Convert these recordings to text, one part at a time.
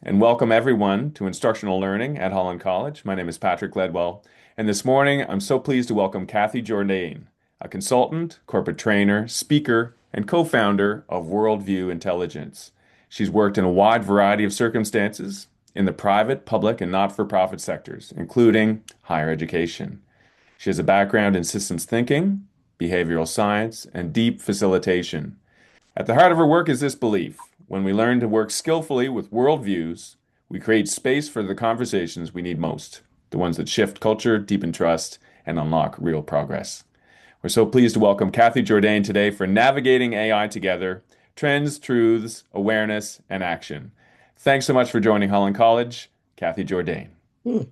and welcome everyone to Instructional Learning at Holland College. My name is Patrick Ledwell, and this morning I'm so pleased to welcome Kathy Jourdain, a consultant, corporate trainer, speaker, and co-founder of Worldview Intelligence. She's worked in a wide variety of circumstances in the private, public, and not-for-profit sectors, including higher education. She has a background in systems thinking, behavioral science, and deep facilitation. At the heart of her work is this belief: when we learn to work skillfully with worldviews, we create space for the conversations we need most, the ones that shift culture, deepen trust, and unlock real progress. We're so pleased to welcome Kathy Jourdain today for Navigating AI Together: Trends, Truths, Awareness, and Action. Thanks so much for joining Holland College, Kathy Jourdain. Hmm.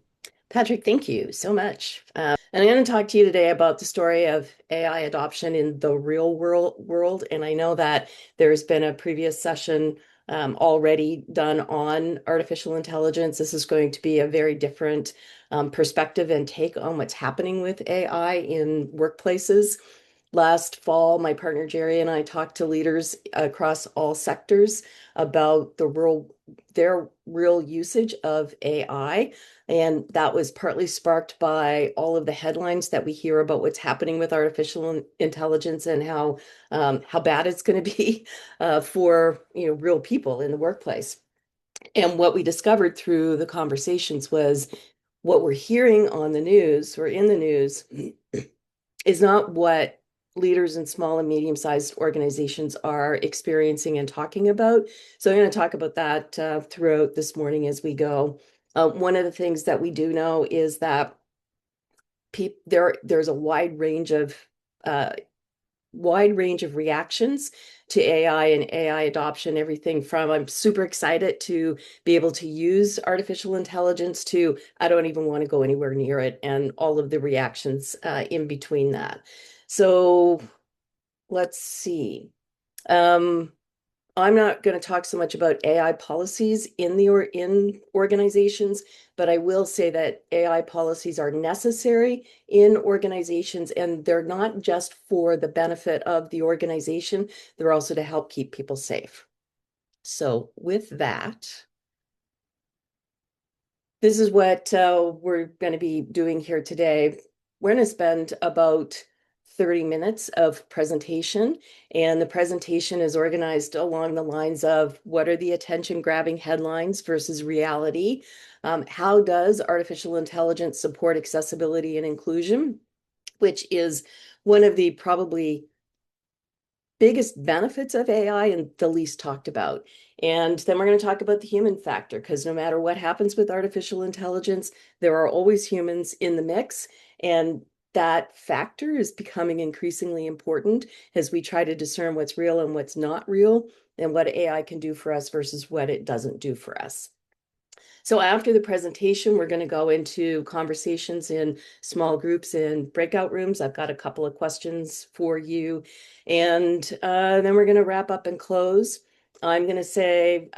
Patrick, thank you so much. And I'm going to talk to you today about the story of AI adoption in the real world. And I know that there's been a previous session already done on artificial intelligence. This is going to be a very different perspective and take on what's happening with AI in workplaces. Last fall, my partner Jerry and I talked to leaders across all sectors about their real usage of AI. And that was partly sparked by all of the headlines that we hear about what's happening with artificial intelligence and how bad it's going to be for real people in the workplace. And what we discovered through the conversations was what we're hearing on the news or in the news is not what leaders in small and medium-sized organizations are experiencing and talking about. So I'm going to talk about that throughout this morning as we go. One of the things that we do know is that there's a wide range of reactions to AI and AI adoption, everything from I'm super excited to be able to use artificial intelligence to I don't even want to go anywhere near it, and all of the reactions in between that. So let's see. Um, I'm not going to talk so much about AI policies in organizations, but I will say that AI policies are necessary in organizations, and they're not just for the benefit of the organization, they're also to help keep people safe. So with that, this is what we're going to be doing here today. We're going to spend about 30 minutes of presentation, and the presentation is organized along the lines of what are the attention-grabbing headlines versus reality? How does artificial intelligence support accessibility and inclusion, which is one of the probably biggest benefits of AI and the least talked about. And then we're going to talk about the human factor, because no matter what happens with artificial intelligence, there are always humans in the mix. And that factor is becoming increasingly important as we try to discern what's real and what's not real, and what AI can do for us versus what it doesn't do for us. So after the presentation, we're going to go into conversations in small groups in breakout rooms. I've got a couple of questions for you. And then we're going to wrap up and close. I'm going to say,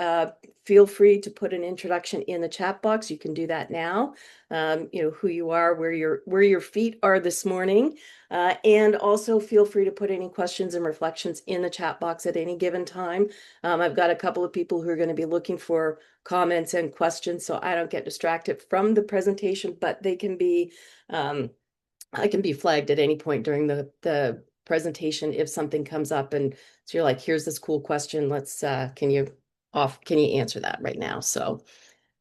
feel free to put an introduction in the chat box. You can do that now. Who you are, where your feet are this morning. And also feel free to put any questions and reflections in the chat box at any given time. I've got a couple of people who are going to be looking for comments and questions, so I don't get distracted from the presentation, but they can be, I can be flagged at any point during the presentation if something comes up and so you're like, here's this cool question, let's, can you answer that right now? So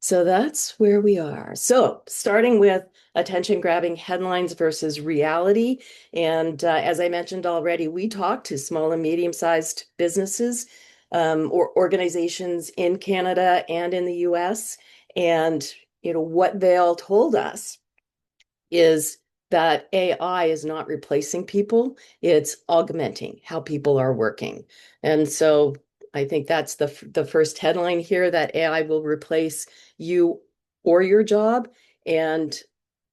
that's where we are. So starting with attention-grabbing headlines versus reality. And as I mentioned already, we talked to small and medium-sized businesses or organizations in Canada and in the US. And what they all told us is that AI is not replacing people, it's augmenting how people are working. And so I think that's the first headline here, that AI will replace you or your job. And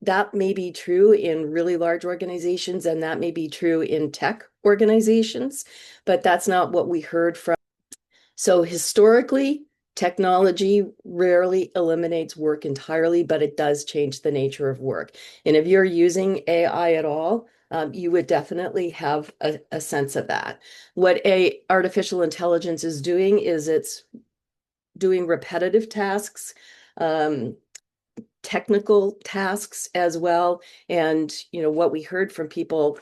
that may be true in really large organizations, and that may be true in tech organizations, but that's not what we heard from. So historically, technology rarely eliminates work entirely, but it does change the nature of work. And if you're using AI at all, you would definitely have a sense of that. What artificial intelligence is doing is it's doing repetitive tasks, um, technical tasks as well. And, what we heard from people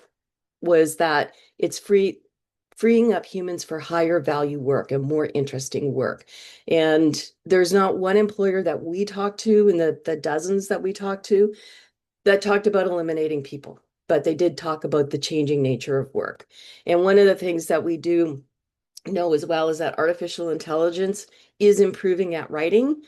was that it's freeing up humans for higher value work and more interesting work. And there's not one employer that we talked to in the dozens that we talked to that talked about eliminating people, but they did talk about the changing nature of work. And one of the things that we do know as well is that artificial intelligence is improving at writing,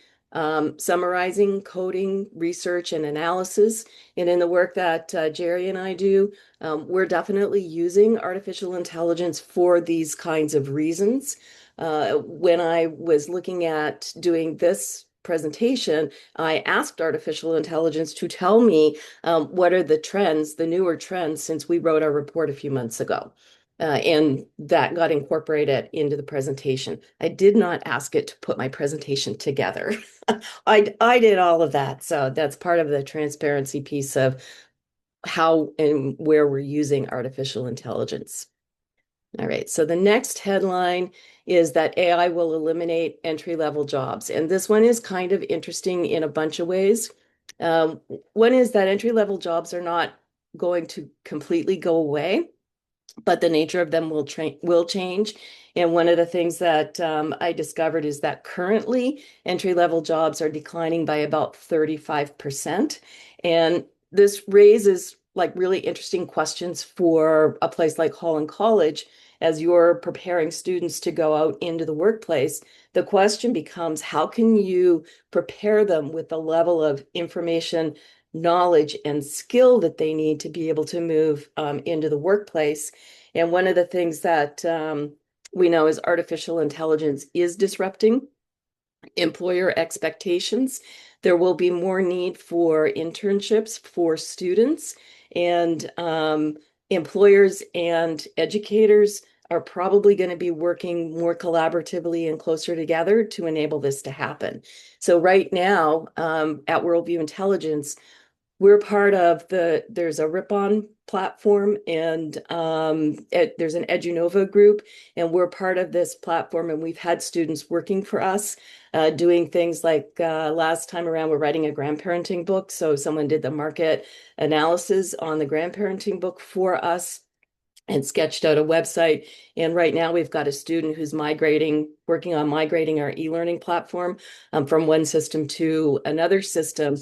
summarizing, coding, research, and analysis. And in the work that Jerry and I do, we're definitely using artificial intelligence for these kinds of reasons. When I was looking at doing this presentation, I asked artificial intelligence to tell me what are the trends, the newer trends since we wrote our report a few months ago. And that got incorporated into the presentation. I did not ask it to put my presentation together. I did all of that. So that's part of the transparency piece of how and where we're using artificial intelligence. All right, so the next headline is that AI will eliminate entry-level jobs. And this one is kind of interesting in a bunch of ways. Um, One is that entry-level jobs are not going to completely go away, but the nature of them will change. And one of the things that I discovered is that currently entry level jobs are declining by about 35%. And this raises like really interesting questions for a place like Holland College. As you're preparing students to go out into the workplace, the question becomes how can you prepare them with the level of information, knowledge, and skill that they need to be able to move into the workplace. And one of the things that we know is artificial intelligence is disrupting employer expectations. There will be more need for internships for students, and employers and educators are probably going to be working more collaboratively and closer together to enable this to happen. So right now, at Worldview Intelligence, we're part of there's a Ripon platform, and there's an Edunova group, and we're part of this platform, and we've had students working for us, doing things like last time around, we're writing a grandparenting book. So someone did the market analysis on the grandparenting book for us and sketched out a website. And right now we've got a student who's working on migrating our e-learning platform from one system to another system,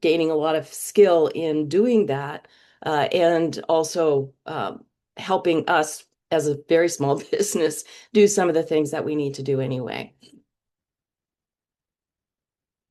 gaining a lot of skill in doing that, and also helping us as a very small business do some of the things that we need to do anyway.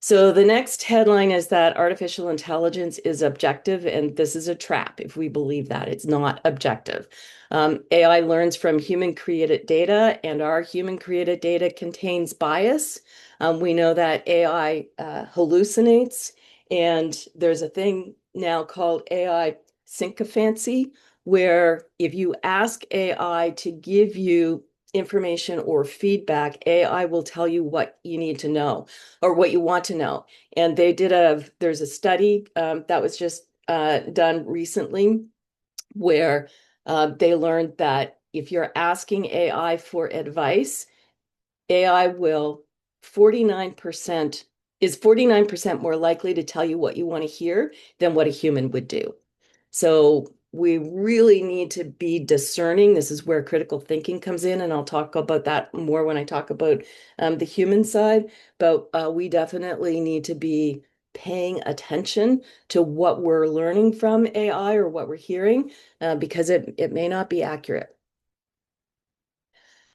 So the next headline is that artificial intelligence is objective, and this is a trap if we believe that. It's not objective. AI learns from human-created data, and our human-created data contains bias. We know that AI hallucinates, and there's a thing now called AI sycophancy, where if you ask AI to give you information or feedback, AI will tell you what you need to know or what you want to know. And there's a study that was just done recently where they learned that if you're asking AI for advice, AI will 49% is 49% more likely to tell you what you want to hear than what a human would do. So we really need to be discerning. This is where critical thinking comes in, and I'll talk about that more when I talk about the human side. But we definitely need to be paying attention to what we're learning from AI or what we're hearing, because it may not be accurate.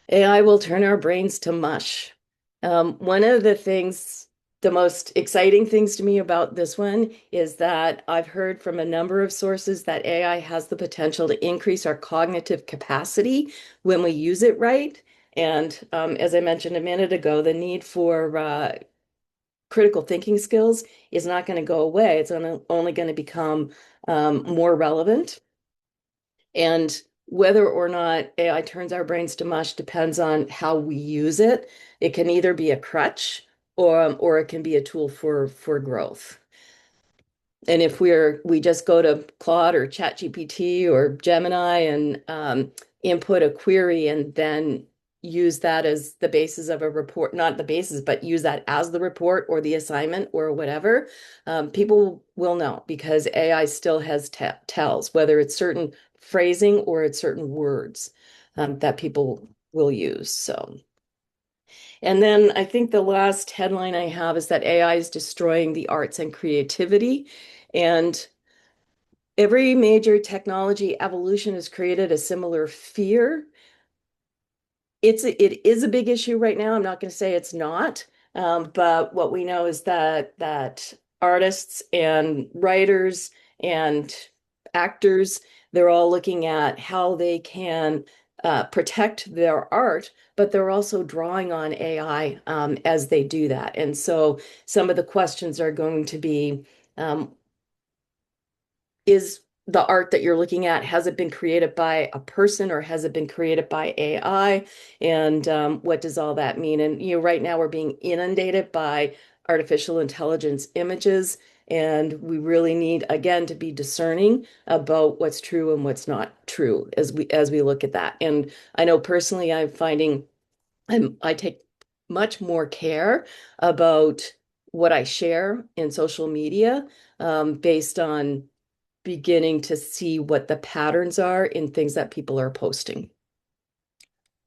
AI will turn our brains to mush. One of the most exciting things to me about this one is that I've heard from a number of sources that AI has the potential to increase our cognitive capacity when we use it right. And as I mentioned a minute ago, the need for critical thinking skills is not going to go away. It's only going to become more relevant. And whether or not AI turns our brains to mush depends on how we use it. It can either be a crutch or it can be a tool for growth. And if we just go to Claude or ChatGPT or Gemini and input a query and then use that as the basis of a report, not the basis, but use that as the report or the assignment or whatever, people will know because AI still has tells, whether it's certain phrasing or it's certain words that people will use. So, and then I think the last headline I have is that AI is destroying the arts and creativity. And every major technology evolution has created a similar fear. It is a big issue right now. I'm not going to say it's not, but what we know is that artists and writers and actors, they're all looking at how they can protect their art, but they're also drawing on AI as they do that. And so some of the questions are going to be, um, is the art that you're looking at, has it been created by a person or has it been created by AI? And what does all that mean? And right now we're being inundated by artificial intelligence images, and we really need, again, to be discerning about what's true and what's not true as we look at that. And I know personally, I'm finding I take much more care about what I share in social media based on beginning to see what the patterns are in things that people are posting.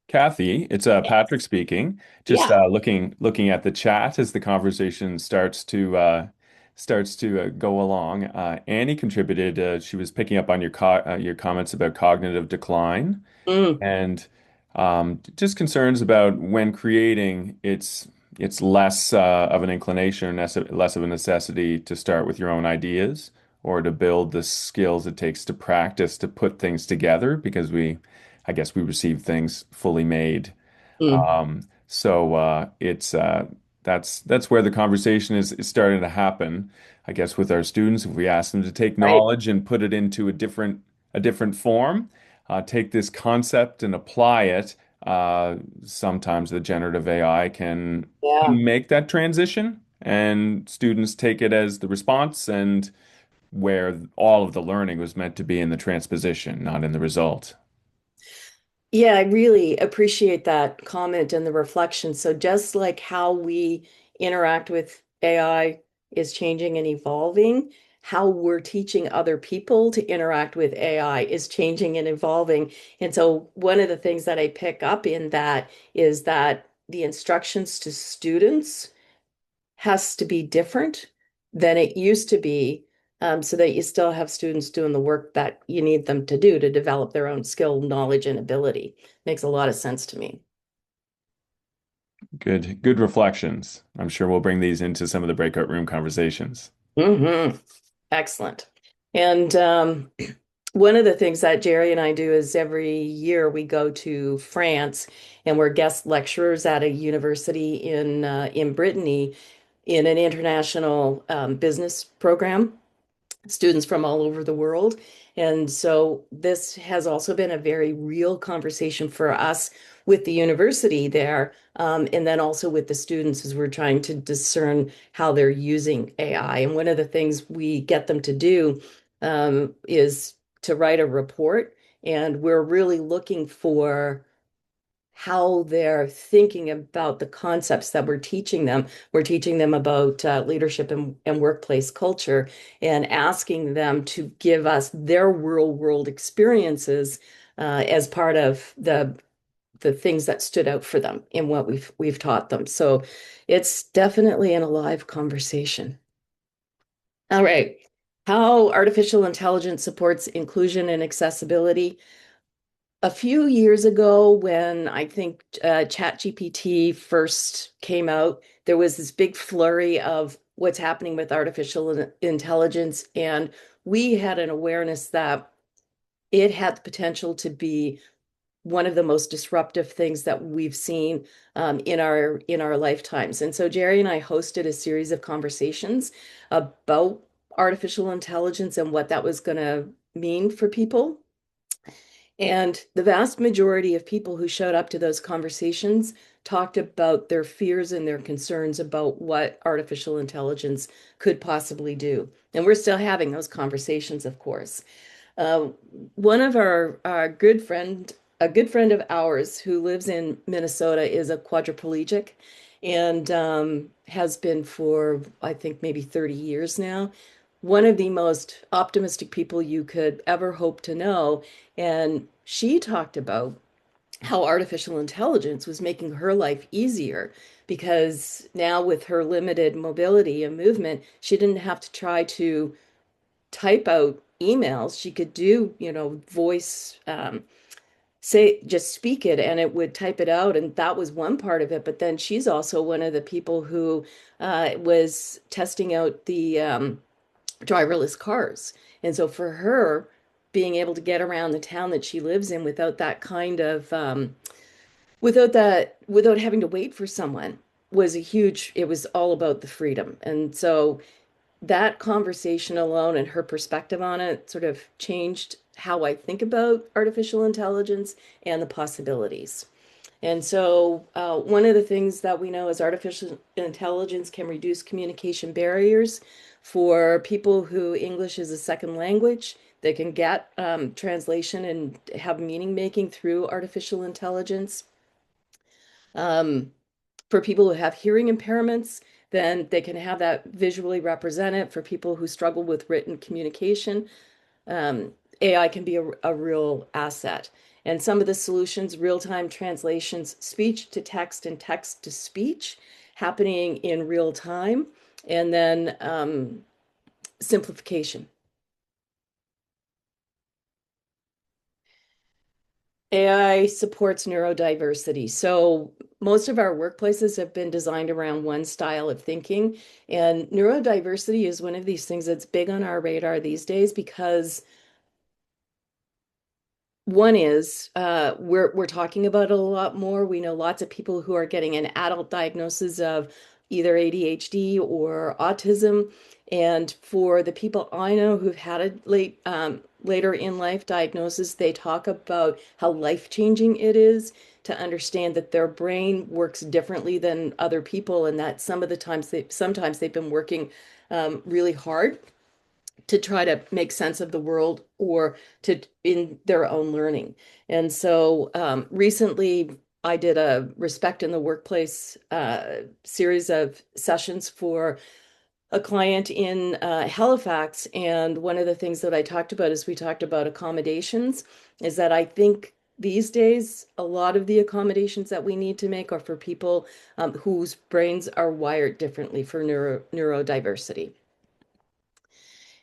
Kathy, it's Patrick speaking. Just Yeah. looking at the chat as the conversation starts to go along. Annie contributed. She was picking up on your comments about cognitive decline Mm, and just concerns about when creating. It's less of an inclination or less of a necessity to start with your own ideas or to build the skills it takes to practice to put things together because I guess we receive things fully made. mm, It's that's where the conversation is starting to happen. I guess with our students, if we ask them to take right. knowledge and put it into a different form, take this concept and apply it. Sometimes the generative AI Yeah. can make that transition, and students take it as the response, and where all of the learning was meant to be in the transposition, not in the result. Yeah, I really appreciate that comment and the reflection. So just like how we interact with AI is changing and evolving, how we're teaching other people to interact with AI is changing and evolving. And so one of the things that I pick up in that is that the instructions to students has to be different than it used to be, so that you still have students doing the work that you need them to do to develop their own skill, knowledge, and ability. Makes a lot of sense to me. Good reflections. I'm sure we'll bring these into some of the breakout room conversations. Hmm. Excellent. And one of the things that Jerry and I do is every year we go to France and we're guest lecturers at a university in Brittany in an international business program, students from all over the world. And so this has also been a very real conversation for us with the university there, and then also with the students as we're trying to discern how they're using AI. And one of the things we get them to do is to write a report, and we're really looking for how they're thinking about the concepts that we're teaching them. We're teaching them about leadership and workplace culture and asking them to give us their real world experiences as part of the things that stood out for them in what we've taught them. So it's definitely an alive conversation. All right. How artificial intelligence supports inclusion and accessibility. A few years ago, when I think ChatGPT first came out, there was this big flurry of what's happening with artificial intelligence, and we had an awareness that it had the potential to be one of the most disruptive things that we've seen in our lifetimes. And so Jerry and I hosted a series of conversations about artificial intelligence and what that was going to mean for people. And the vast majority of people who showed up to those conversations talked about their fears and their concerns about what artificial intelligence could possibly do. And we're still having those conversations, of course. Uh, One of our good friend a good friend of ours who lives in Minnesota is a quadriplegic and has been for, I think, maybe 30 years now. One of the most optimistic people you could ever hope to know. And she talked about how artificial intelligence was making her life easier because now with her limited mobility and movement, she didn't have to try to type out emails. She could do, voice, say, just speak it and it would type it out. And that was one part of it. But then she's also one of the people who was testing out the driverless cars. And so for her, being able to get around the town that she lives in without that kind of without having to wait for someone was a huge, it was all about the freedom. And so that conversation alone and her perspective on it sort of changed how I think about artificial intelligence and the possibilities. And so, one of the things that we know is artificial intelligence can reduce communication barriers for people who English is a second language. They can get translation and have meaning making through artificial intelligence. Um, for people who have hearing impairments, then they can have that visually represented. For people who struggle with written communication, AI can be a real asset. And some of the solutions, real-time translations, speech to text and text to speech, happening in real time, and then simplification. AI supports neurodiversity. So most of our workplaces have been designed around one style of thinking, and neurodiversity is one of these things that's big on our radar these days because one is we're talking about it a lot more. We know lots of people who are getting an adult diagnosis of either ADHD or autism. And for the people I know who've had a later in life diagnosis, they talk about how life-changing it is to understand that their brain works differently than other people, and that some of the times sometimes they've been working really hard to try to make sense of the world or to in their own learning. And so recently I did a Respect in the Workplace series of sessions for a client in Halifax. And one of the things that I talked about is we talked about accommodations, is that I think these days, a lot of the accommodations that we need to make are for people whose brains are wired differently for neurodiversity.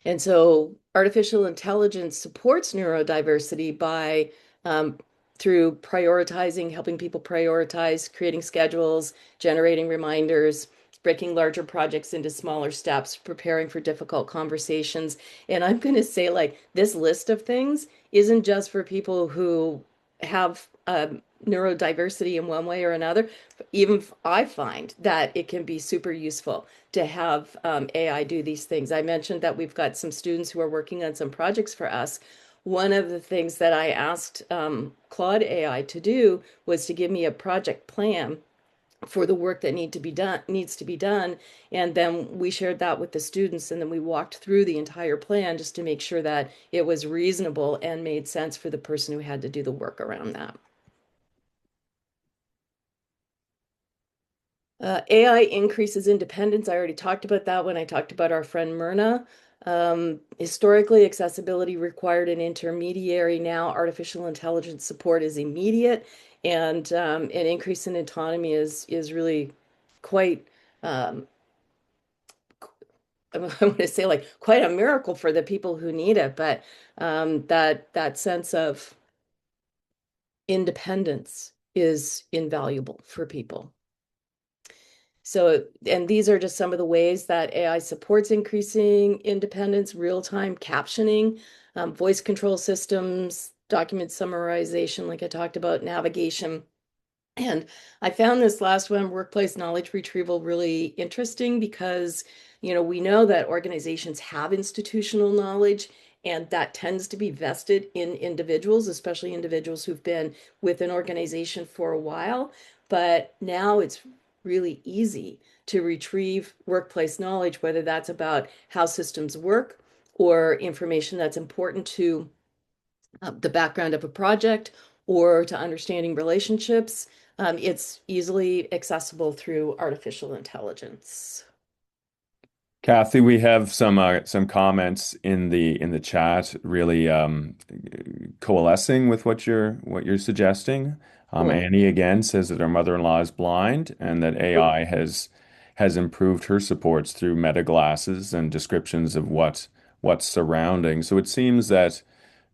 And so artificial intelligence supports neurodiversity by um, through prioritizing, helping people prioritize, creating schedules, generating reminders, breaking larger projects into smaller steps, preparing for difficult conversations. And I'm going to say, like, this list of things isn't just for people who have neurodiversity in one way or another. Even I find that it can be super useful to have AI do these things. I mentioned that we've got some students who are working on some projects for us. One of the things that I asked Claude AI to do was to give me a project plan for the work that needs to be done, and then we shared that with the students, and then we walked through the entire plan just to make sure that it was reasonable and made sense for the person who had to do the work around that. AI increases independence. I already talked about that when I talked about our friend Myrna. Historically, accessibility required an intermediary. Now, artificial intelligence support is immediate, and an increase in autonomy is really quite. Um, I want to say like quite a miracle for the people who need it, but that sense of independence is invaluable for people. So, and these are just some of the ways that AI supports increasing independence, real-time captioning, voice control systems, document summarization, like I talked about, navigation. And I found this last one, workplace knowledge retrieval, really interesting because, we know that organizations have institutional knowledge, and that tends to be vested in individuals, especially individuals who've been with an organization for a while. But now it's really easy to retrieve workplace knowledge, whether that's about how systems work or information that's important to the background of a project or to understanding relationships, it's easily accessible through artificial intelligence. Kathy, we have some comments in the chat, really coalescing with what you're suggesting. Cool. Annie again says that her mother-in-law is blind and that AI has improved her supports through meta glasses and descriptions of what's surrounding. So it seems that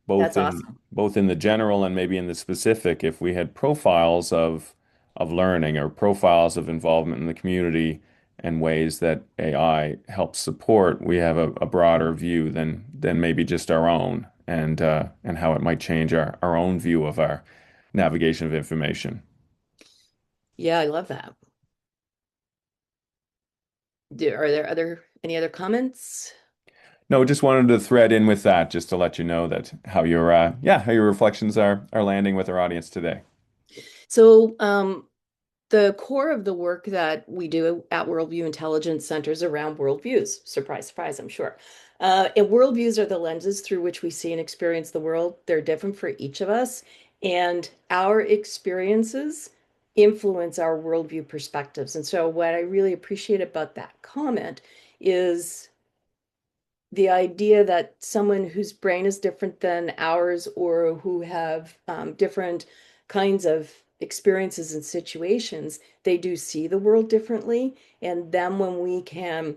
both That's in awesome. both in the general and maybe in the specific, if we had profiles of learning or profiles of involvement in the community and ways that AI helps support, we have a broader view than maybe just our own and how it might change our own view of our navigation of information. Yeah, I love that. Are there any other comments? No, just wanted to thread in with that just to let you know that how your reflections are landing with our audience today. So, the core of the work that we do at Worldview Intelligence centers around worldviews. Surprise, surprise, I'm sure. And worldviews are the lenses through which we see and experience the world. They're different for each of us, and our experiences influence our worldview perspectives. And so, what I really appreciate about that comment is the idea that someone whose brain is different than ours or who have different kinds of experiences and situations, they do see the world differently. And then when we can,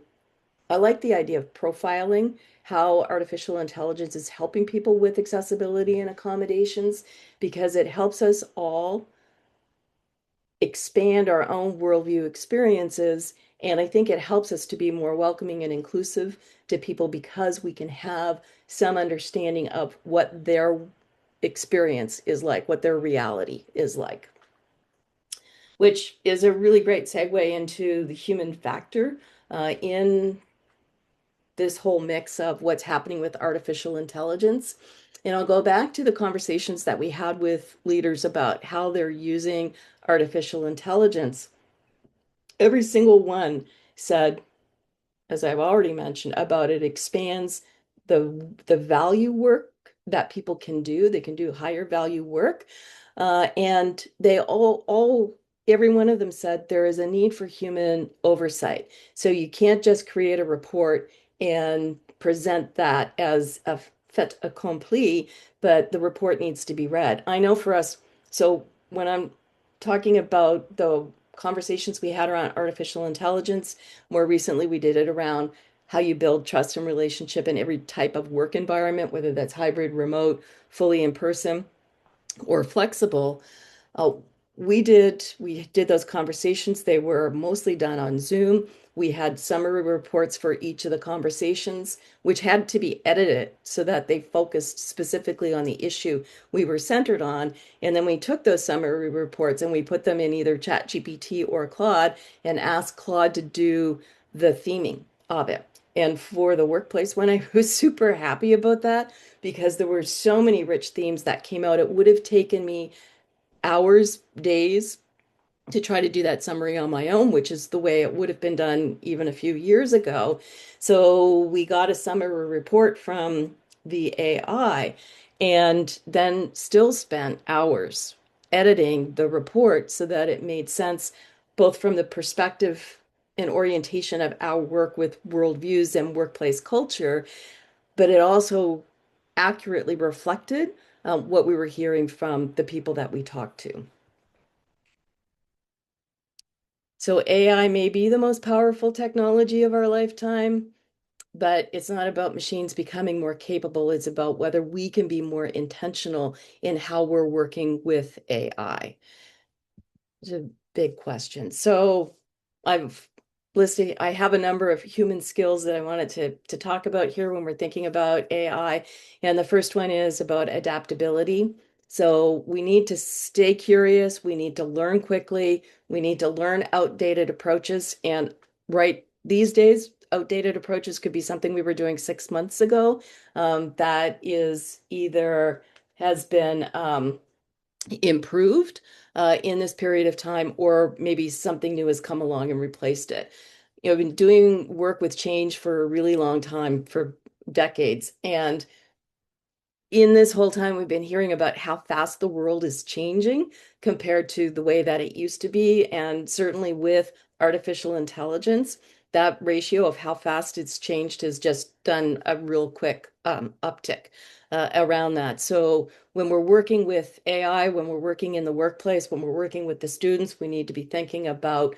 I like the idea of profiling, how artificial intelligence is helping people with accessibility and accommodations, because it helps us all expand our own worldview experiences. And I think it helps us to be more welcoming and inclusive to people because we can have some understanding of what their experience is like, what their reality is like, which is a really great segue into the human factor in this whole mix of what's happening with artificial intelligence. And I'll go back to the conversations that we had with leaders about how they're using artificial intelligence. Every single one said, as I've already mentioned, about it expands the value work that people can do. They can do higher value work. And they every one of them said there is a need for human oversight. So you can't just create a report and present that as a fait accompli, but the report needs to be read. I know for us, so when I'm talking about the conversations we had around artificial intelligence, more recently we did it around how you build trust and relationship in every type of work environment, whether that's hybrid, remote, fully in person, or flexible. Uh, we did those conversations. They were mostly done on Zoom. We had summary reports for each of the conversations, which had to be edited so that they focused specifically on the issue we were centered on. And then we took those summary reports and we put them in either ChatGPT or Claude and asked Claude to do the theming of it. And for the workplace one, I was super happy about that because there were so many rich themes that came out. It would have taken me hours, days to try to do that summary on my own, which is the way it would have been done even a few years ago. So we got a summary report from the AI and then still spent hours editing the report so that it made sense both from the perspective and orientation of our work with worldviews and workplace culture, but it also accurately reflected what we were hearing from the people that we talked to. So AI may be the most powerful technology of our lifetime, but it's not about machines becoming more capable. It's about whether we can be more intentional in how we're working with AI. It's a big question. So I've I have a number of human skills that I wanted to talk about here when we're thinking about AI. And the first one is about adaptability. So we need to stay curious. We need to learn quickly. We need to learn outdated approaches. And right these days, outdated approaches could be something we were doing 6 months ago that is either has been improved in this period of time, or maybe something new has come along and replaced it. I've been doing work with change for a really long time, for decades, and in this whole time, we've been hearing about how fast the world is changing compared to the way that it used to be. And certainly with artificial intelligence, that ratio of how fast it's changed has just done a real quick uptick around that. So when we're working with AI, when we're working in the workplace, when we're working with the students, we need to be thinking about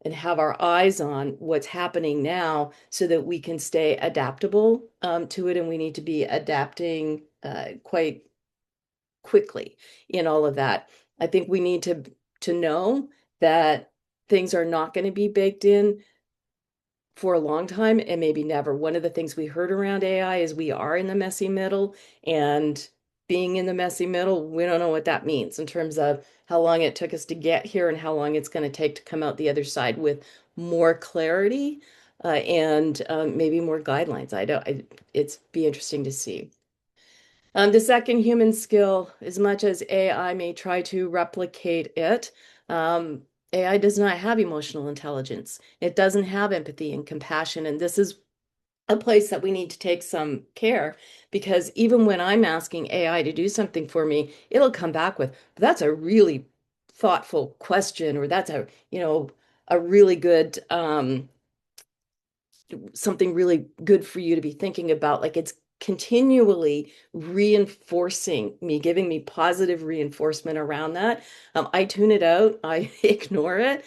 and have our eyes on what's happening now so that we can stay adaptable to it. And we need to be adapting quite quickly in all of that. I think we need to know that things are not going to be baked in for a long time and maybe never. One of the things we heard around AI is we are in the messy middle, and being in the messy middle, we don't know what that means in terms of how long it took us to get here and how long it's going to take to come out the other side with more clarity and maybe more guidelines. It's be interesting to see. The second human skill, as much as AI may try to replicate it, AI does not have emotional intelligence. It doesn't have empathy and compassion. And this is a place that we need to take some care because even when I'm asking AI to do something for me, it'll come back with, that's a really thoughtful question, or that's a really good something really good for you to be thinking about. Like it's continually reinforcing me, giving me positive reinforcement around that. I tune it out, I ignore it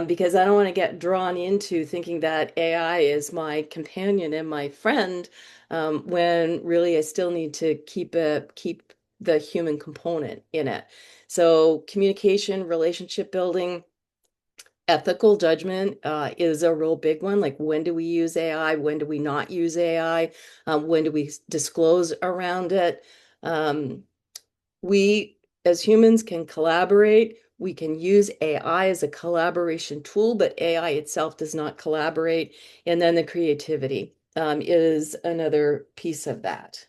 because I don't want to get drawn into thinking that AI is my companion and my friend when really I still need to keep the human component in it. So communication, relationship building, ethical judgment is a real big one. Like, when do we use AI? When do we not use AI? When do we disclose around it? Um, we, as humans, can collaborate. We can use AI as a collaboration tool, but AI itself does not collaborate. And then the creativity is another piece of that.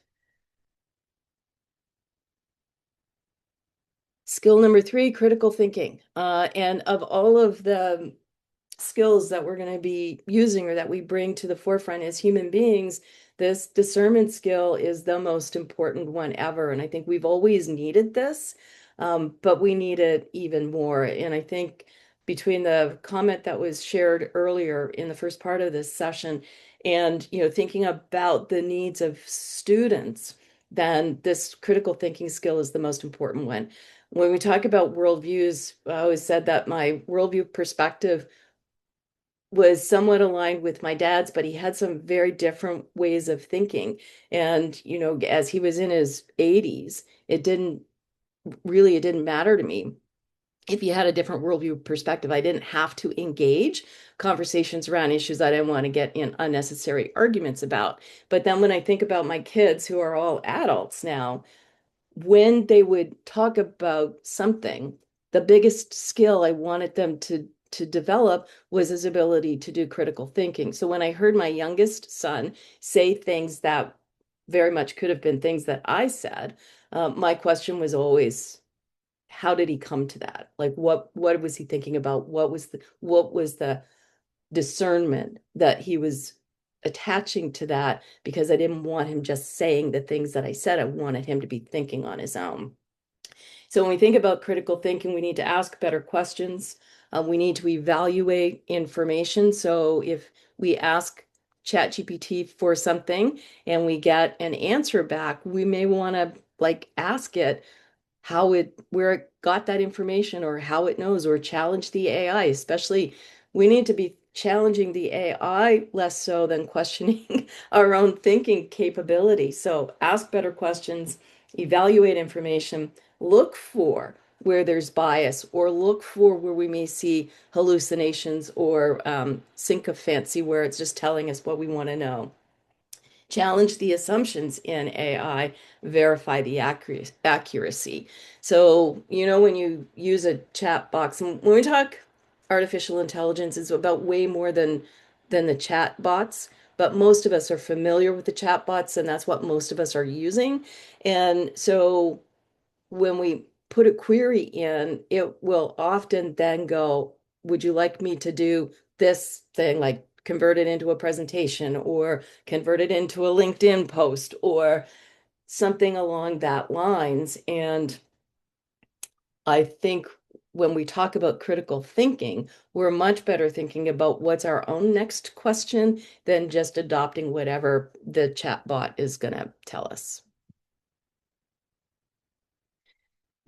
Skill number three, critical thinking. And of all of the skills that we're going to be using or that we bring to the forefront as human beings, this discernment skill is the most important one ever. And I think we've always needed this, but we need it even more. And I think between the comment that was shared earlier in the first part of this session and thinking about the needs of students, then this critical thinking skill is the most important one. When we talk about worldviews, I always said that my worldview perspective was somewhat aligned with my dad's, but he had some very different ways of thinking. And, as he was in his 80s, it didn't matter to me if he had a different worldview perspective. I didn't have to engage conversations around issues I didn't want to get in unnecessary arguments about. But then when I think about my kids who are all adults now, when they would talk about something, the biggest skill I wanted them to develop was his ability to do critical thinking. So when I heard my youngest son say things that very much could have been things that I said, my question was always, how did he come to that? Like what was he thinking about? What was the discernment that he was attaching to that, because I didn't want him just saying the things that I said. I wanted him to be thinking on his own. So when we think about critical thinking, we need to ask better questions. We need to evaluate information. So if we ask ChatGPT for something and we get an answer back, we may want to ask it where it got that information or how it knows, or challenge the AI. Especially we need to be challenging the AI less so than questioning our own thinking capability. So ask better questions, evaluate information, look for where there's bias, or look for where we may see hallucinations or sycophancy, where it's just telling us what we want to know. Challenge the assumptions in AI, verify the accuracy. So, when you use a chat box, and when we talk artificial intelligence, it's about way more than the chat bots. But most of us are familiar with the chat bots, and that's what most of us are using. And so when we put a query in, it will often then go, would you like me to do this thing, like convert it into a presentation or convert it into a LinkedIn post or something along that lines. And I think when we talk about critical thinking, we're much better thinking about what's our own next question than just adopting whatever the chatbot is going to tell us.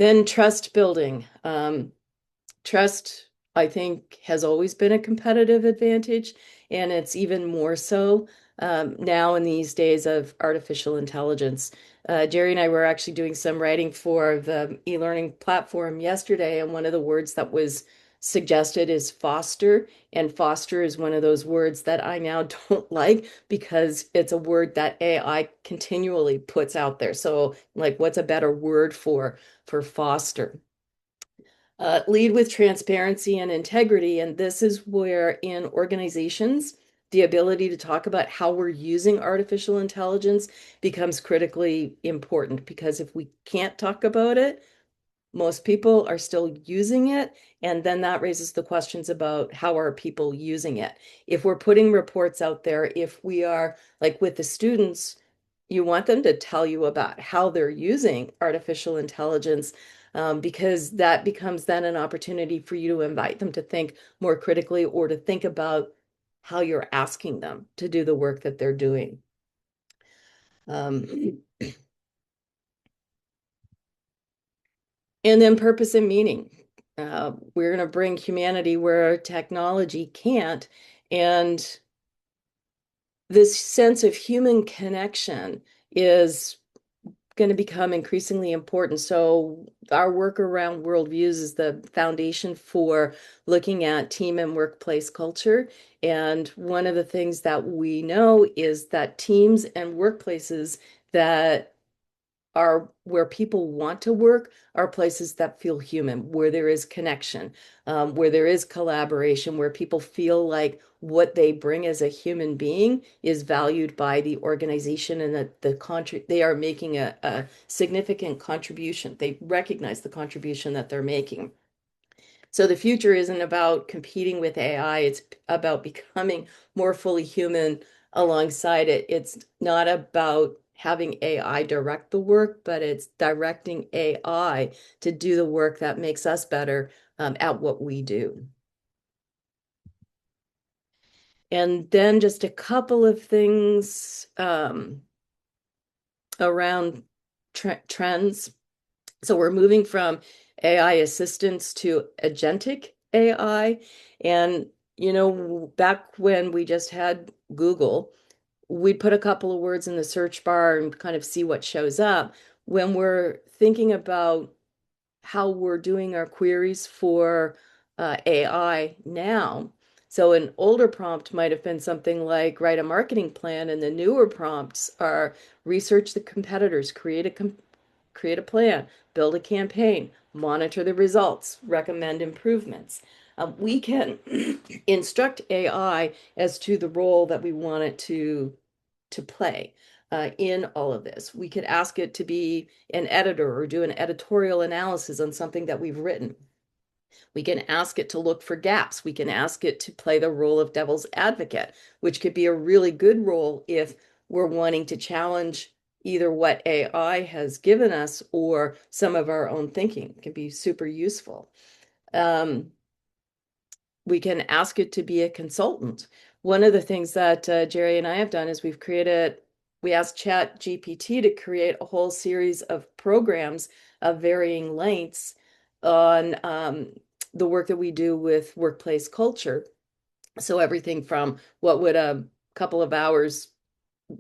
Then trust building. Trust, I think, has always been a competitive advantage, and it's even more so now in these days of artificial intelligence. Jerry and I were actually doing some writing for the e-learning platform yesterday, and one of the words that was suggested is foster. And foster is one of those words that I now don't like because it's a word that AI continually puts out there. So, like, what's a better word for foster? Lead with transparency and integrity. And this is where, in organizations, the ability to talk about how we're using artificial intelligence becomes critically important because if we can't talk about it, most people are still using it. And then that raises the questions about how are people using it? If we're putting reports out there, if we are like with the students, you want them to tell you about how they're using artificial intelligence, because that becomes then an opportunity for you to invite them to think more critically or to think about how you're asking them to do the work that they're doing. Um, and then purpose and meaning. We're going to bring humanity where technology can't. And this sense of human connection is going to become increasingly important. So our work around worldviews is the foundation for looking at team and workplace culture. And one of the things that we know is that teams and workplaces that are where people want to work are places that feel human, where there is connection, where there is collaboration, where people feel like what they bring as a human being is valued by the organization and that they are making a significant contribution. They recognize the contribution that they're making. So the future isn't about competing with AI, it's about becoming more fully human alongside it. It's not about having AI direct the work, but it's directing AI to do the work that makes us better at what we do. And then just a couple of things around trends. So we're moving from AI assistants to agentic AI. And, back when we just had Google, we'd put a couple of words in the search bar and kind of see what shows up. When we're thinking about how we're doing our queries for AI now, so an older prompt might have been something like write a marketing plan, and the newer prompts are research the competitors, create a plan, build a campaign, monitor the results, recommend improvements. We can instruct AI as to the role that we want it to play in all of this. We could ask it to be an editor or do an editorial analysis on something that we've written. We can ask it to look for gaps. We can ask it to play the role of devil's advocate, which could be a really good role if we're wanting to challenge either what AI has given us or some of our own thinking. It can be super useful. Um, we can ask it to be a consultant. One of the things that Jerry and I have done is we asked Chat GPT to create a whole series of programs of varying lengths on the work that we do with workplace culture. So everything from what would a couple of hours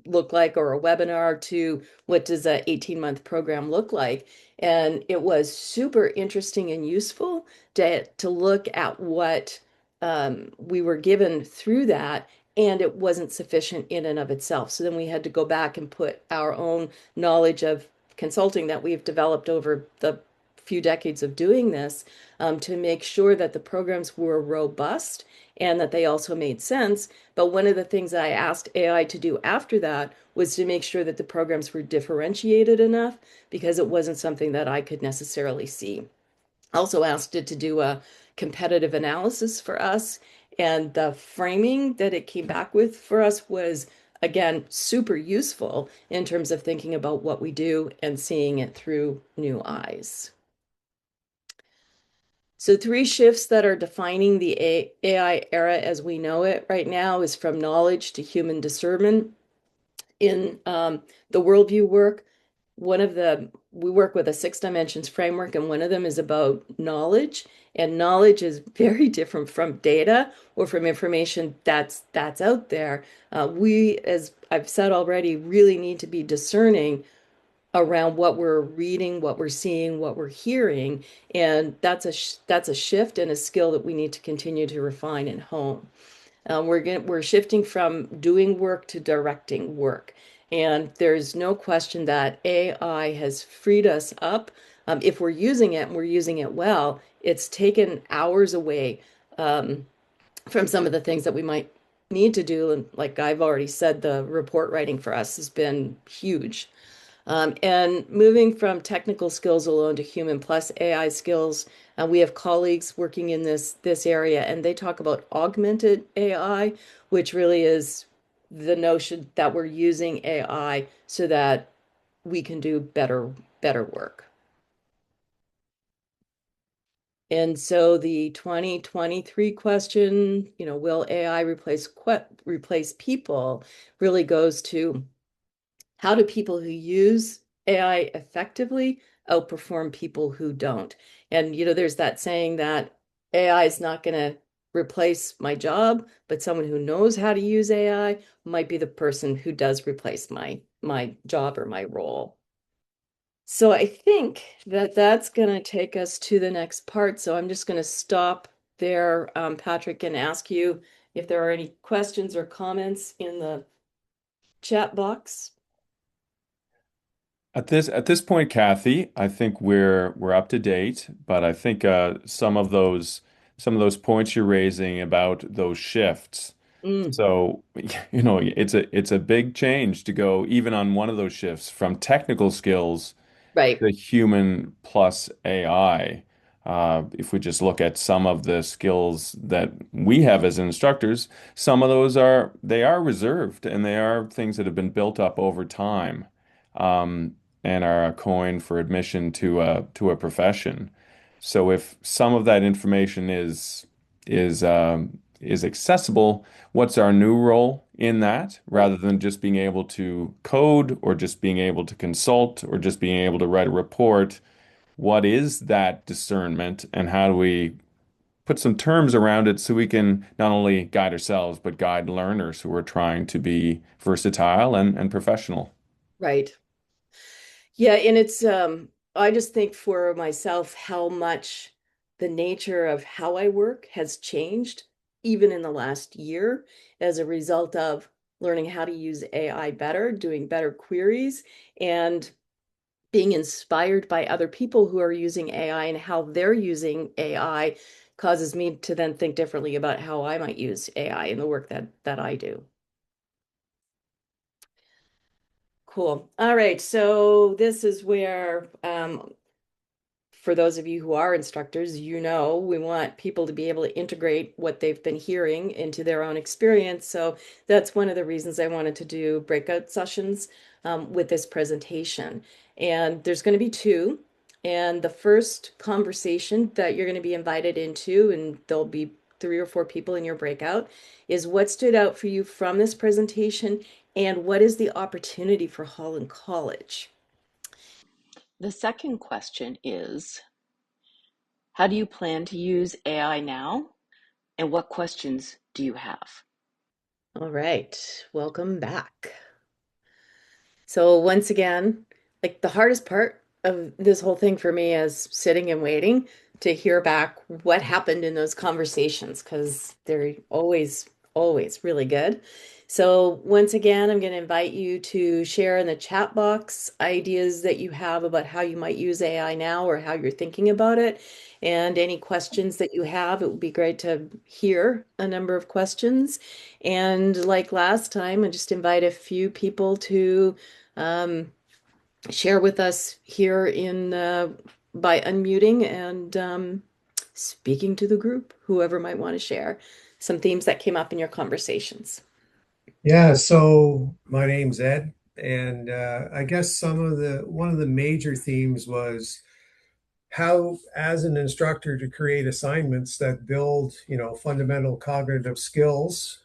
look like or a webinar to what does a 18-month program look like. And it was super interesting and useful to look at what we were given through that, and it wasn't sufficient in and of itself. So then we had to go back and put our own knowledge of consulting that we've developed over the few decades of doing this to make sure that the programs were robust and that they also made sense. But one of the things I asked AI to do after that was to make sure that the programs were differentiated enough because it wasn't something that I could necessarily see. Also asked it to do a competitive analysis for us, and the framing that it came back with for us was again, super useful in terms of thinking about what we do and seeing it through new eyes. So three shifts that are defining the AI era as we know it right now is from knowledge to human discernment. In the worldview work, we work with a six dimensions framework, and one of them is about knowledge. And knowledge is very different from data or from information that's out there. We, as I've said already, really need to be discerning around what we're reading, what we're seeing, what we're hearing, and that's a shift and a skill that we need to continue to refine and hone. We're shifting from doing work to directing work, and there's no question that AI has freed us up. If we're using it and we're using it well, it's taken hours away from some of the things that we might need to do. And like I've already said, the report writing for us has been huge. And moving from technical skills alone to human plus AI skills, we have colleagues working in this area, and they talk about augmented AI, which really is the notion that we're using AI so that we can do better work. And so the 2023 question, will AI replace people, really goes to how do people who use AI effectively outperform people who don't? And, there's that saying that AI is not going to replace my job, but someone who knows how to use AI might be the person who does replace my job or my role. So I think that that's going to take us to the next part. So I'm just going to stop there, Patrick, and ask you if there are any questions or comments in the chat box. At this point, Kathy, I think we're up to date, but I think some of those points you're raising about those shifts. Mm, So, it's a big change to go even on one of those shifts from technical skills right. the human plus AI. If we just look at some of the skills that we have as instructors, some of those they are reserved and they are things that have been built up over time, um, and are a coin for admission to a profession. So if some of that information is accessible, what's our new role in that, Right. rather than just being able to code or just being able to consult or just being able to write a report? What is that discernment, and how do we put some terms around it so we can not only guide ourselves, but guide learners who are trying to be versatile and professional? Right. Yeah, and it's I just think for myself how much the nature of how I work has changed even in the last year as a result of learning how to use AI better, doing better queries, and being inspired by other people who are using AI and how they're using AI causes me to then think differently about how I might use AI in the work that I do. Cool. All right. So this is where for those of you who are instructors, we want people to be able to integrate what they've been hearing into their own experience. So that's one of the reasons I wanted to do breakout sessions with this presentation. And there's going to be two. And the first conversation that you're going to be invited into, and there'll be three or four people in your breakout, is what stood out for you from this presentation and what is the opportunity for Holland College? The second question is, how do you plan to use AI now? And what questions do you have? All right, welcome back. So once again, like the hardest part of this whole thing for me is sitting and waiting to hear back what happened in those conversations because they're always really good. So once again, I'm going to invite you to share in the chat box ideas that you have about how you might use AI now or how you're thinking about it. And any questions that you have, it would be great to hear a number of questions. And like last time, I just invite a few people to um, share with us here in by unmuting and speaking to the group, whoever might want to share some themes that came up in your conversations. Yeah, so my name's Ed, and I guess one of the major themes was how, as an instructor, to create assignments that build, fundamental cognitive skills,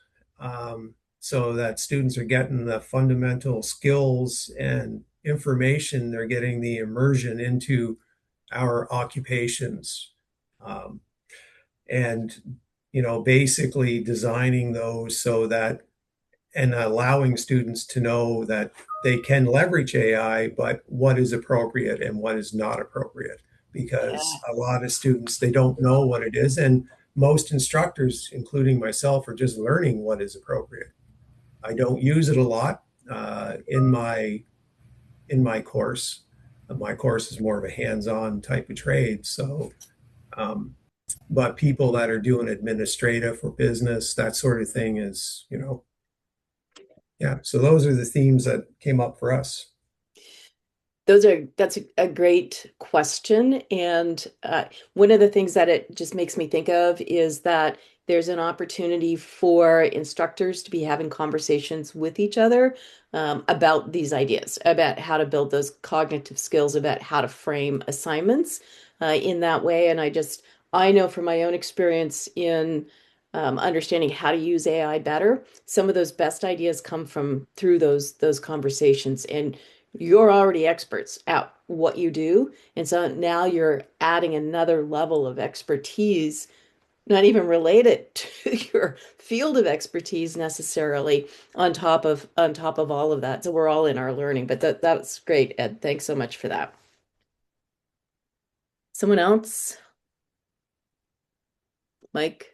so that students are getting the fundamental skills and information, they're getting the immersion into our occupations, um, and basically designing those so that and allowing students to know that they can leverage AI, but what is appropriate and what is not appropriate. Because Yeah. a lot of students, they don't know what it is. And most instructors, including myself, are just learning what is appropriate. I don't use it a lot in my course. My course is more of a hands-on type of trade. Um, but people that are doing administrative or business, that sort of thing is, yeah, so those are the themes that came up for us. That's a great question. And one of the things that it just makes me think of is that there's an opportunity for instructors to be having conversations with each other about these ideas, about how to build those cognitive skills, about how to frame assignments in that way. And I know from my own experience in understanding how to use AI better, some of those best ideas come from through those conversations. And you're already experts at what you do. And so now you're adding another level of expertise, not even related to your field of expertise necessarily, on top of all of that. So we're all in our learning, but that's great, Ed. Thanks so much for that. Someone else? Mike?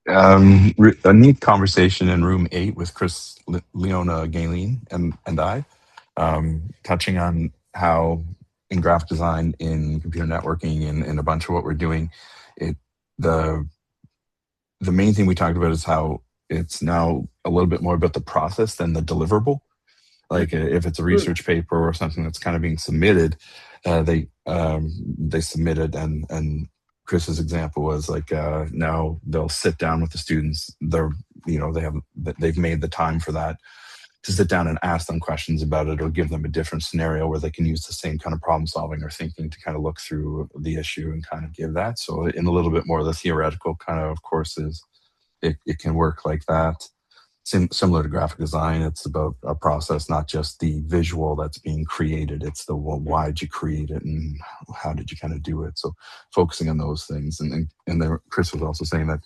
A neat conversation in room 8 with Leona Galen and I, touching on how in graphic design, in computer networking, and a bunch of what we're doing, it the the main thing we talked about is how it's now a little bit more about the process than the deliverable. Like if it's a Mm. research paper or something that's kind of being submitted, they submit it, and Chris's example was like now they'll sit down with the students. They've made the time for that to sit down and ask them questions about it, or give them a different scenario where they can use the same kind of problem solving or thinking to kind of look through the issue and kind of give that. So in a little bit more of the theoretical kind of courses, it can work like that. Similar to graphic design, it's about a process, not just the visual that's being created. It's the, well, why did you create it and how did you kind of do it? So focusing on those things. And there, Chris was also saying that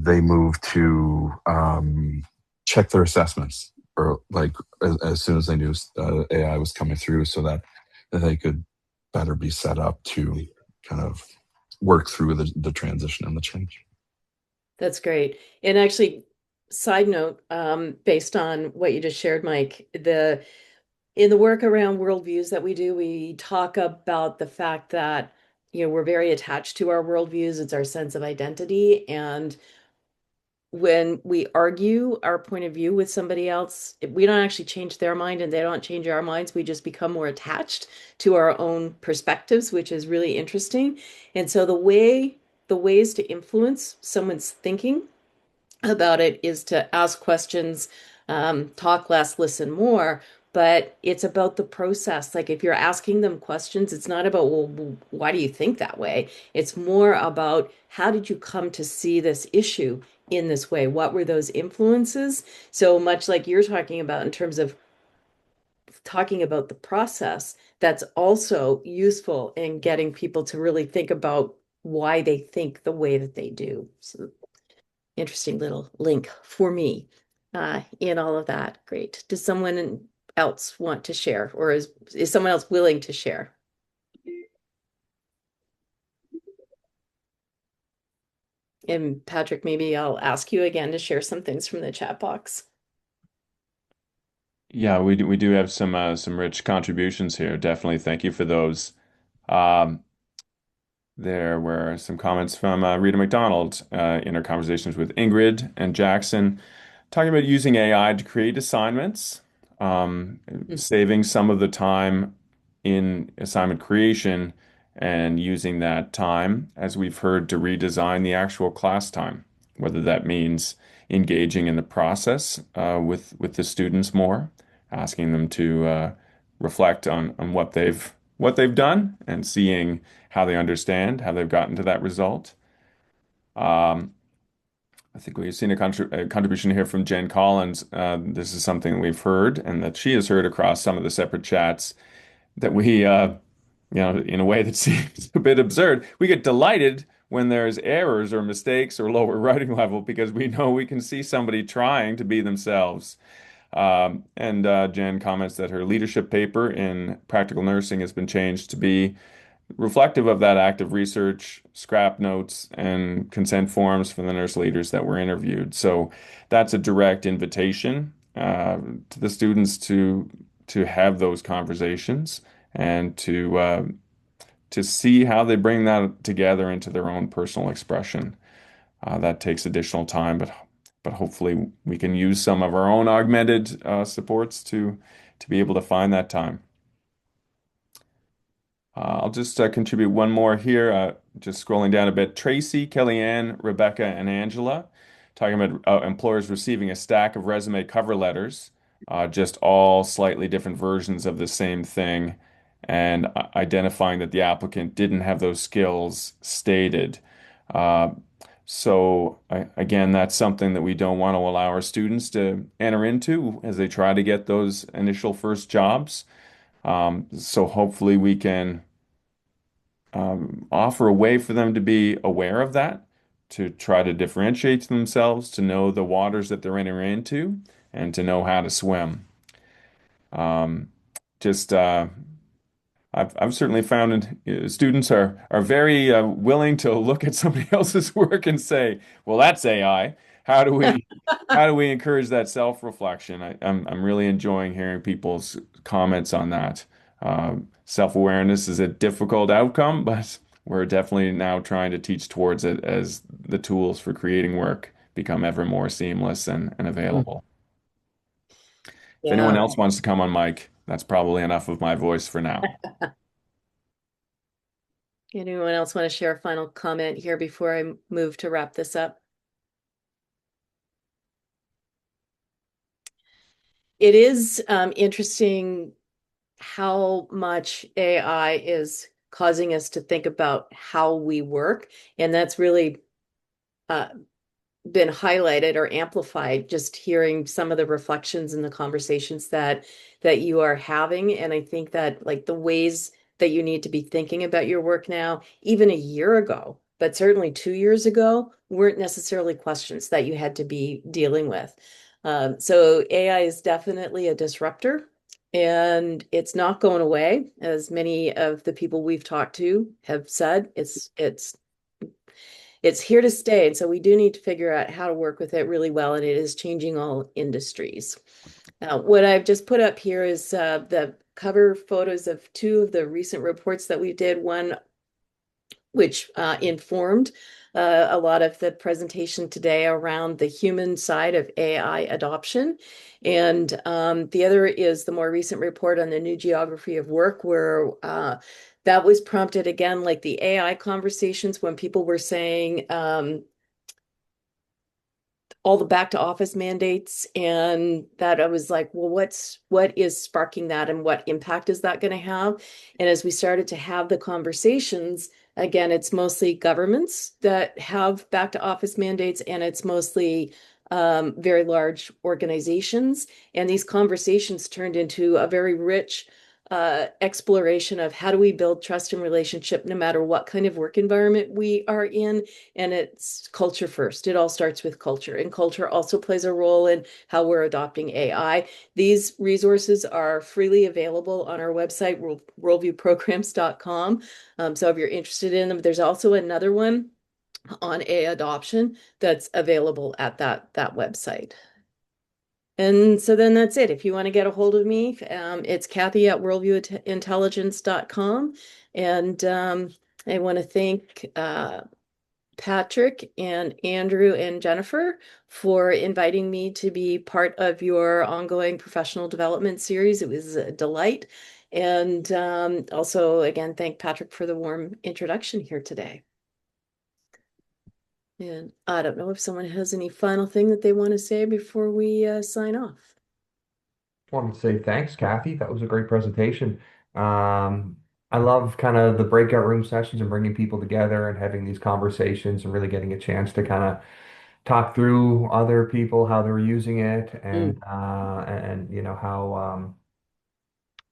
they moved to check their assessments, or like as soon as they knew AI was coming through, so that they could better be set up to kind of work through the transition and the change. That's great. And actually, side note, based on what you just shared, Mike, the in the work around worldviews that we do, we talk about the fact that, we're very attached to our worldviews. It's our sense of identity. And when we argue our point of view with somebody else, we don't actually change their mind and they don't change our minds. We just become more attached to our own perspectives, which is really interesting. And so the ways to influence someone's thinking about it is to ask questions, talk less, listen more. But it's about the process. Like if you're asking them questions, it's not about, well, why do you think that way? It's more about how did you come to see this issue in this way? What were those influences? So much like you're talking about in terms of talking about the process, that's also useful in getting people to really think about why they think the way that they do. So interesting little link for me in all of that. Great. Does someone else want to share, or is someone else willing to share? And Patrick, maybe I'll ask you again to share some things from the chat box. Yeah, we do have some rich contributions here. Definitely thank you for those. Um, there were some comments from Rita McDonald in her conversations with Ingrid and Jackson, talking about using AI to create assignments, Mm. saving some of the time in assignment creation, and using that time, as we've heard, to redesign the actual class time. whether that means engaging in the process with the students more, asking them to reflect on what they've done and seeing how they understand, how they've gotten to that result. Um, I think we've seen a contribution here from Jen Collins. This is something that we've heard and that she has heard across some of the separate chats that in a way that seems a bit absurd, we get delighted when there's errors or mistakes or lower writing level because we know we can see somebody trying to be themselves. And Jen comments that her leadership paper in practical nursing has been changed to be reflective of that active research, scrap notes, and consent forms from the nurse leaders that were interviewed. So that's a direct invitation to the students to have those conversations and to see how they bring that together into their own personal expression. That takes additional time, but hopefully we can use some of our own augmented supports to be able to find that time. I'll just contribute one more here. Just scrolling down a bit. Tracy, Kellyanne, Rebecca, and Angela talking about employers receiving a stack of resume cover letters, just all slightly different versions of the same thing, and identifying that the applicant didn't have those skills stated. Uh, Again, that's something that we don't want to allow our students to enter into as they try to get those initial first jobs. So hopefully we can offer a way for them to be aware of that, to try to differentiate themselves, to know the waters that they're entering into, and to know how to swim. Um, just I've certainly found students are very willing to look at somebody else's work and say, "Well, that's AI. How do we how do we encourage that self-reflection?" I'm really enjoying hearing people's comments on that. Self-awareness is a difficult outcome, but we're definitely now trying to teach towards it as the tools for creating work become ever more seamless and available. If anyone Yeah. else wants to come on mic, that's probably enough of my voice for now. Anyone else want to share a final comment here before I move to wrap this up? It is interesting how much AI is causing us to think about how we work, and that's really uh, been highlighted or amplified just hearing some of the reflections and the conversations that you are having. And I think that like the ways that you need to be thinking about your work now, even a year ago, but certainly 2 years ago, weren't necessarily questions that you had to be dealing with. So AI is definitely a disruptor. And it's not going away, as many of the people we've talked to have said. It's here to stay. And so we do need to figure out how to work with it really well. And it is changing all industries. Now, what I've just put up here is the cover photos of two of the recent reports that we did. One which informed a lot of the presentation today around the human side of AI adoption. And the other is the more recent report on the new geography of work, where that was prompted again, like the AI conversations when people were saying all the back to office mandates, and that I was like, well, what is sparking that and what impact is that going to have? And as we started to have the conversations, again, it's mostly governments that have back to office mandates, and it's mostly very large organizations. And these conversations turned into a very rich exploration of how do we build trust and relationship no matter what kind of work environment we are in. And it's culture first. It all starts with culture, and culture also plays a role in how we're adopting AI. These resources are freely available on our website, worldviewprograms.com. So if you're interested in them, there's also another one on AI adoption that's available at that website. And so then that's it. If you want to get a hold of me, it's Kathy at worldviewintelligence.com. And I want to thank Patrick and Andrew and Jennifer for inviting me to be part of your ongoing professional development series. It was a delight. And also, again, thank Patrick for the warm introduction here today. And I don't know if someone has any final thing that they want to say before we sign off. Wanted to say thanks, Kathy. That was a great presentation. I love kind of the breakout room sessions and bringing people together and having these conversations and really getting a chance to kind of talk through other people, how they're using it, Mm. and you know how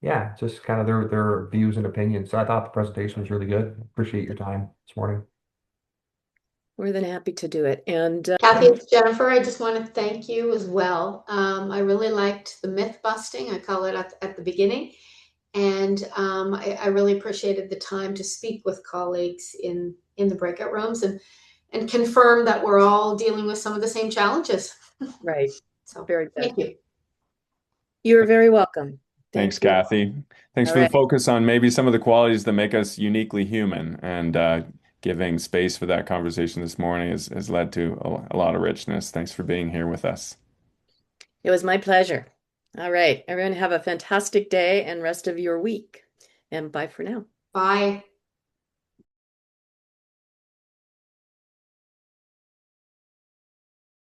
yeah, just kind of their views and opinions. So I thought the presentation was really good. Appreciate your time this morning. More than happy to do it. And Kathy, it's Jennifer. I just want to thank you as well. I really liked the myth busting, I call it at the beginning. And I really appreciated the time to speak with colleagues in the breakout rooms and confirm that we're all dealing with some of the same challenges. right, So very good. thank you. You're very welcome. Thanks, Thank you. Kathy. Thanks All for the right. focus on maybe some of the qualities that make us uniquely human, and giving space for that conversation this morning has led to a lot of richness. Thanks for being here with us. It was my pleasure. All right. Everyone have a fantastic day and rest of your week. And bye for now. Bye.